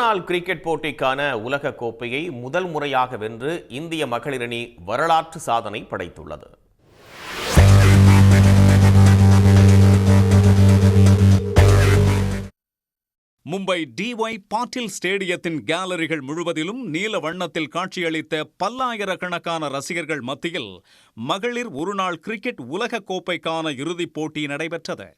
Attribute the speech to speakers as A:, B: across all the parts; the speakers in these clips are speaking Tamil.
A: ஒருநாள் கிரிக்கெட் போட்டிக்கான உலக கோப்பையை முதல் முறையாக வென்று இந்திய மகளிர் அணி வரலாற்று சாதனை படைத்துள்ளது.
B: மும்பை டிஒய் பாட்டில் ஸ்டேடியத்தின் கேலரிகள் முழுவதிலும் நீல வண்ணத்தில் காட்சியளித்த பல்லாயிரக்கணக்கான ரசிகர்கள் மத்தியில் மகளிர் ஒருநாள் கிரிக்கெட் உலக கோப்பைக்கான இறுதிப் போட்டி நடைபெற்றது.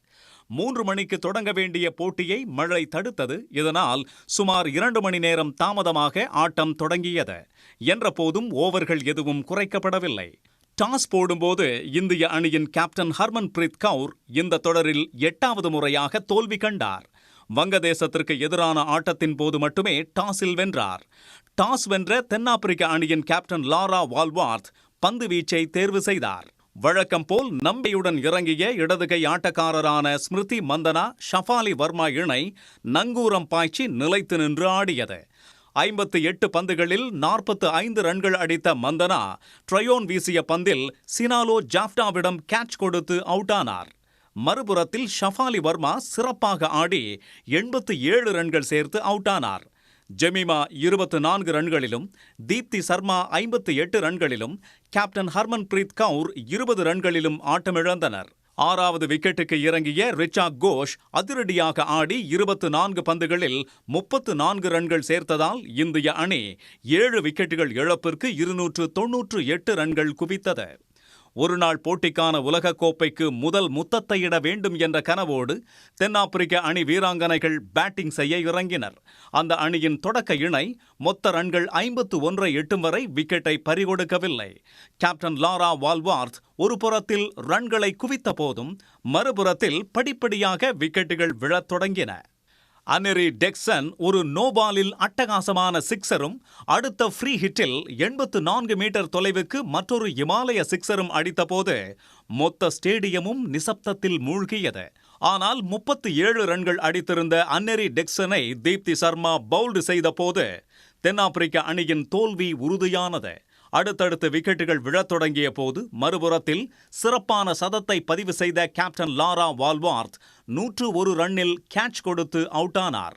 B: 3 மணிக்கு தொடங்க வேண்டிய போட்டியை மழை தடுத்தது. இதனால் சுமார் 2 மணி நேரம் தாமதமாக ஆட்டம் தொடங்கியது. என்றபோதும் ஓவர்கள் எதுவும் குறைக்கப்படவில்லை. டாஸ் போடும்போது இந்திய அணியின் கேப்டன் ஹர்மன்பிரீத் கவுர் இந்த தொடரில் 8வது முறையாக தோல்வி கண்டார். வங்கதேசத்திற்கு எதிரான ஆட்டத்தின் போது மட்டுமே டாஸில் வென்றார். டாஸ் வென்ற தென்னாப்பிரிக்க அணியின் கேப்டன் லாரா வால்வார்த் பந்து வீச்சை தேர்வு செய்தார். வழக்கம் போல் நம்பிக்கையுடன் இறங்கிய இடதுகை ஆட்டக்காரரான ஸ்மிருதி மந்தனா ஷஃபாலி வர்மா இணை நங்கூரம் பாய்ச்சி நிலைத்து நின்று ஆடியது. 58 பந்துகளில் 45 ரன்கள் அடித்த மந்தனா ட்ரையோன் வீசிய பந்தில் சினாலோ ஜாஃப்டாவிடம் கேட்ச் கொடுத்து அவுட் ஆனார். மறுபுறத்தில் ஷஃபாலி வர்மா சிறப்பாக ஆடி 87 ரன்கள் சேர்த்து அவுட் ஆனார். ஜெமிமா 24 ரன்களிலும் தீப்தி சர்மா 58 ரன்களிலும் கேப்டன் ஹர்மன்பிரீத் கவுர் 20 ரன்களிலும் ஆட்டமிழந்தனர். 6வது விக்கெட்டுக்கு இறங்கிய ரிச்சா கோஷ் அதிரடியாக ஆடி 24 பந்துகளில் 34 ரன்கள் சேர்த்ததால் இந்திய அணி 7 விக்கெட்டுகள் இழப்பிற்கு 298 ரன்கள் குவித்தது. ஒருநாள் போட்டிக்கான உலகக்கோப்பைக்கு முதல் முத்தத்தை இட வேண்டும் என்ற கனவோடு தென்னாப்பிரிக்க அணி வீராங்கனைகள் பேட்டிங் செய்ய இறங்கினர். அந்த அணியின் தொடக்க இணை மொத்த ரன்கள் 51 எட்டும் வரை விக்கெட்டை பறிகொடுக்கவில்லை. கேப்டன் லாரா வால்வார்த் ஒரு புறத்தில் ரன்களை குவித்த போதும் மறுபுறத்தில் படிப்படியாக விக்கெட்டுகள் விழத் தொடங்கின. அன்னெரி டெக்சன் ஒரு நோபாலில் அட்டகாசமான சிக்ஸரும் அடுத்த ஃப்ரீ ஹிட்டில் 84 மீட்டர் தொலைவுக்கு மற்றொரு இமாலய சிக்ஸரும் அடித்தபோது மொத்த ஸ்டேடியமும் நிசப்தத்தில் மூழ்கியது. ஆனால் 37 ரன்கள் அடித்திருந்த அன்னெரி டெக்சனை தீப்தி சர்மா பவுல்டு செய்த போது தென்னாப்பிரிக்க அணியின் தோல்வி உறுதியானது. அடுத்தடுத்து விக்கெட்டுகள் விழத் தொடங்கிய போது மறுபுறத்தில் சிறப்பான சதத்தை பதிவு செய்த கேப்டன் லாரா வால்வார்த் 101 ரன்னில் கேட்ச் கொடுத்து அவுட் ஆனார்.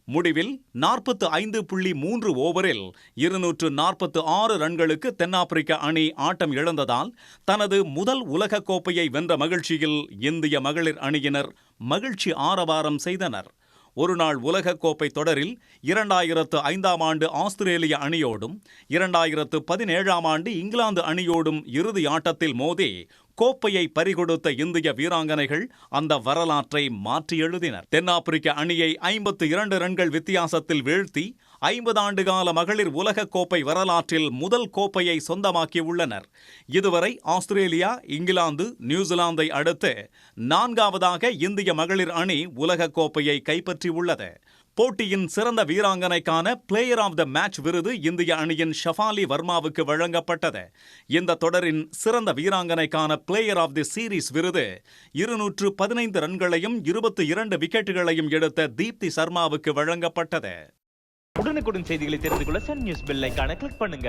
B: முடிவில் 45.3 ஓவரில் 246 ரன்களுக்கு தென்னாப்பிரிக்க அணி ஆட்டம் இழந்ததால் தனது முதல் உலக கோப்பையை வென்ற மகிழ்ச்சியில் இந்திய மகளிர் அணியினர் மகிழ்ச்சி ஆரவாரம் செய்தனர். ஒருநாள் உலகக்கோப்பை தொடரில் 2005ஆம் ஆண்டு ஆஸ்திரேலிய அணியோடும் 2017ஆம் ஆண்டு இங்கிலாந்து அணியோடும் இறுதி ஆட்டத்தில் மோதி கோப்பையை பறிகொடுத்த இந்திய வீராங்கனைகள் அந்த வரலாற்றை மாற்றி எழுதினர். தென்னாப்பிரிக்க அணியை 52 ரன்கள் வித்தியாசத்தில் வீழ்த்தி 50 ஆண்டுகால மகளிர் உலகக் கோப்பை வரலாற்றில் முதல் கோப்பையை சொந்தமாக்கியுள்ளனர். இதுவரை ஆஸ்திரேலியா, இங்கிலாந்து, நியூசிலாந்தை அடுத்து 4வதாக இந்திய மகளிர் அணி உலகக் கோப்பையை கைப்பற்றியுள்ளது. போட்டியின் சிறந்த வீராங்கனைக்கான பிளேயர் ஆஃப் த மேட்ச் விருது இந்திய அணியின் ஷஃபாலி வர்மாவுக்கு வழங்கப்பட்டது. இந்த தொடரின் சிறந்த வீராங்கனைக்கான பிளேயர் ஆஃப் தி சீரீஸ் விருது 215 ரன்களையும் 22 விக்கெட்டுகளையும் எடுத்த தீப்தி சர்மாவுக்கு வழங்கப்பட்டது.
C: உடனுக்குடன் செய்திகளை தெரிந்து கொள்ள சன் நியூஸ் பெல் ஐகானை கிளிக் பண்ணுங்க.